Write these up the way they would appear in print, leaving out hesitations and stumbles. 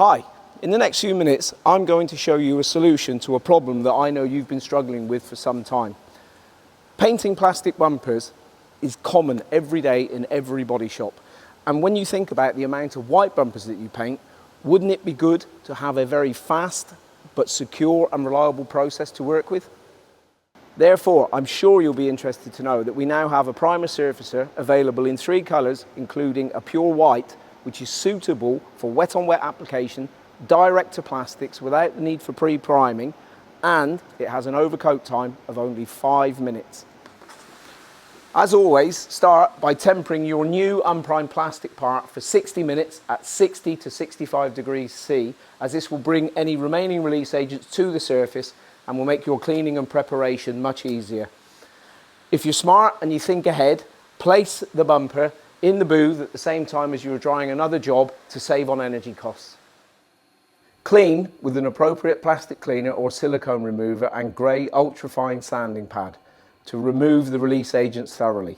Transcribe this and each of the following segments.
Hi, in the next few minutes I'm going to show you a solution to a problem that I know you've been struggling with for some time. Painting plastic bumpers is common every day in every body shop, and when you think about the amount of white bumpers that you paint, wouldn't it be good to have a very fast but secure and reliable process to work with? Therefore, I'm sure you'll be interested to know that we now have a primer surfacer available in 3 colours, including a pure white, which is suitable for wet-on-wet application, direct to plastics without the need for pre-priming, and it has an overcoat time of only 5 minutes. As always, start by tempering your new unprimed plastic part for 60 minutes at 60 to 65 degrees C, as this will bring any remaining release agents to the surface and will make your cleaning and preparation much easier. If you're smart and you think ahead, place the bumper in the booth at the same time as you're drying another job to save on energy costs. Clean with an appropriate plastic cleaner or silicone remover and grey ultrafine sanding pad to remove the release agents thoroughly.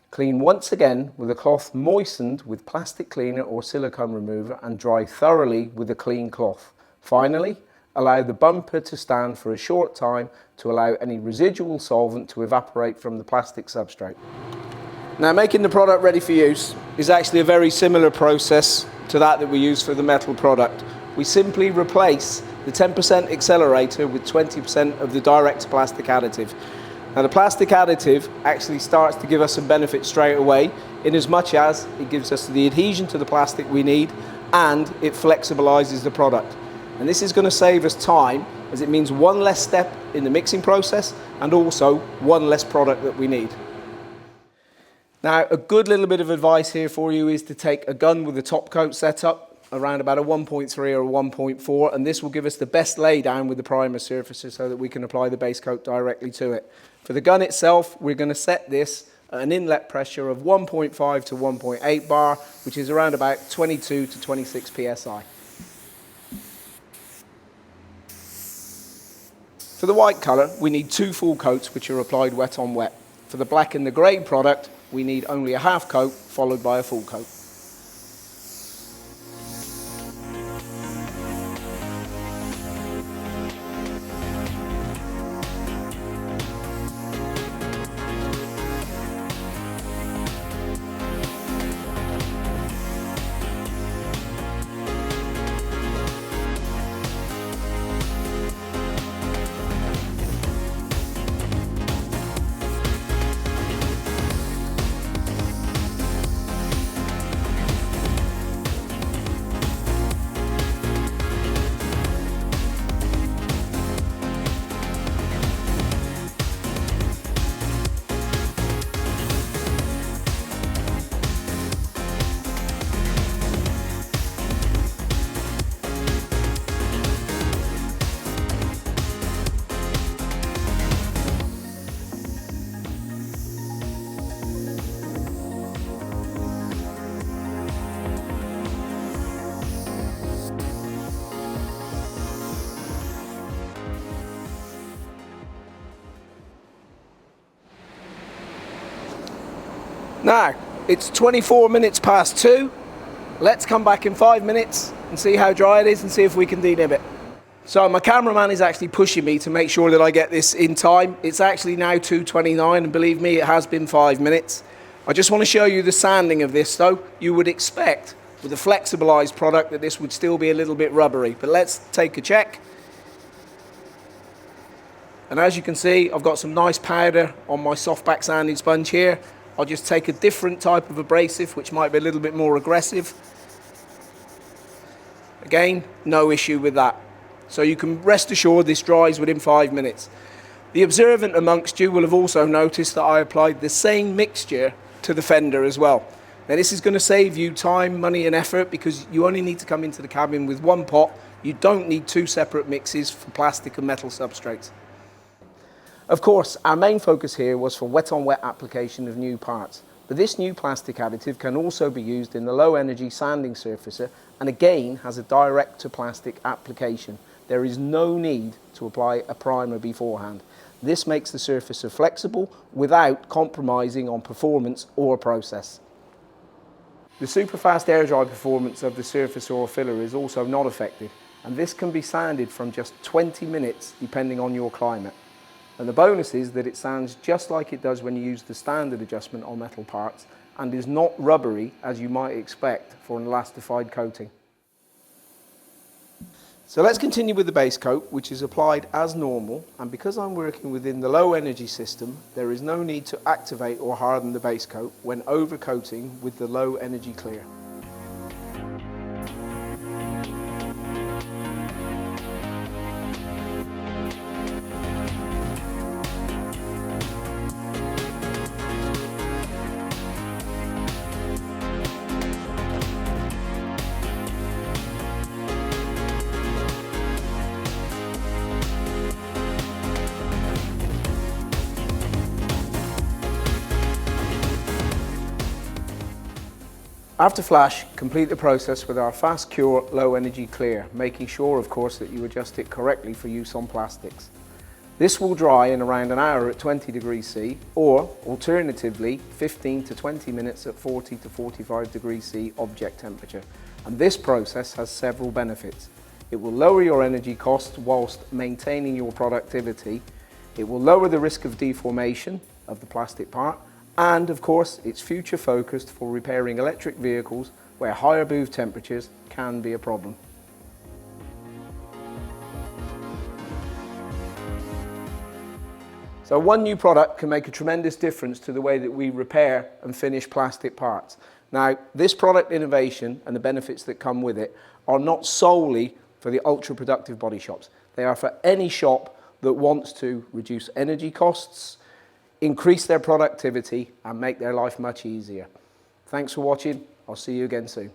Clean once again with a cloth moistened with plastic cleaner or silicone remover and dry thoroughly with a clean cloth. Finally, allow the bumper to stand for a short time to allow any residual solvent to evaporate from the plastic substrate. Now, making the product ready for use is actually a very similar process to that we use for the metal product. We simply replace the 10% accelerator with 20% of the direct plastic additive. Now, the plastic additive actually starts to give us some benefits straight away, in as much as it gives us the adhesion to the plastic we need and it flexibilizes the product. And this is going to save us time, as it means one less step in the mixing process and also one less product that we need. Now, a good little bit of advice here for you is to take a gun with a top coat setup around about a 1.3 or a 1.4, and this will give us the best lay down with the primer surfacer so that we can apply the base coat directly to it. For the gun itself, we're going to set this at an inlet pressure of 1.5 to 1.8 bar, which is around about 22 to 26 psi. For the white colour, we need 2 full coats which are applied wet on wet. For the black and the grey product, we need only a half coat followed by a full coat. Now, it's 24 minutes past 2. Let's come back in 5 minutes and see how dry it is and see if we can denib it. So my cameraman is actually pushing me to make sure that I get this in time. It's actually now 2:29, and believe me, it has been 5 minutes. I just want to show you the sanding of this though. You would expect with a flexibilized product that this would still be a little bit rubbery, but let's take a check. And as you can see, I've got some nice powder on my soft back sanding sponge here. I'll just take a different type of abrasive, which might be a little bit more aggressive. Again, no issue with that. So you can rest assured this dries within 5 minutes. The observant amongst you will have also noticed that I applied the same mixture to the fender as well. Now, this is going to save you time, money and effort, because you only need to come into the cabin with 1 pot. You don't need 2 separate mixes for plastic and metal substrates. Of course, our main focus here was for wet-on-wet application of new parts, but this new plastic additive can also be used in the low-energy sanding surfacer and again has a direct-to-plastic application. There is no need to apply a primer beforehand. This makes the surfacer flexible without compromising on performance or process. The super fast air dry performance of the surface or filler is also not affected, and this can be sanded from just 20 minutes depending on your climate. And the bonus is that it sands just like it does when you use the standard adjustment on metal parts and is not rubbery as you might expect for an elastified coating. So let's continue with the base coat, which is applied as normal, and because I'm working within the low energy system, there is no need to activate or harden the base coat when overcoating with the low energy clear. After flash, complete the process with our fast cure low energy clear, making sure of course that you adjust it correctly for use on plastics. This will dry in around an hour at 20 degrees C, or alternatively 15 to 20 minutes at 40 to 45 degrees C object temperature. And this process has several benefits. It will lower your energy cost whilst maintaining your productivity. It will lower the risk of deformation of the plastic part, and of course it's future focused for repairing electric vehicles where higher booth temperatures can be a problem. So one new product can make a tremendous difference to the way that we repair and finish plastic parts. Now, this product innovation and the benefits that come with it are not solely for the ultra productive body shops. They are for any shop that wants to reduce energy costs, increase their productivity and make their life much easier. Thanks for watching. I'll see you again soon.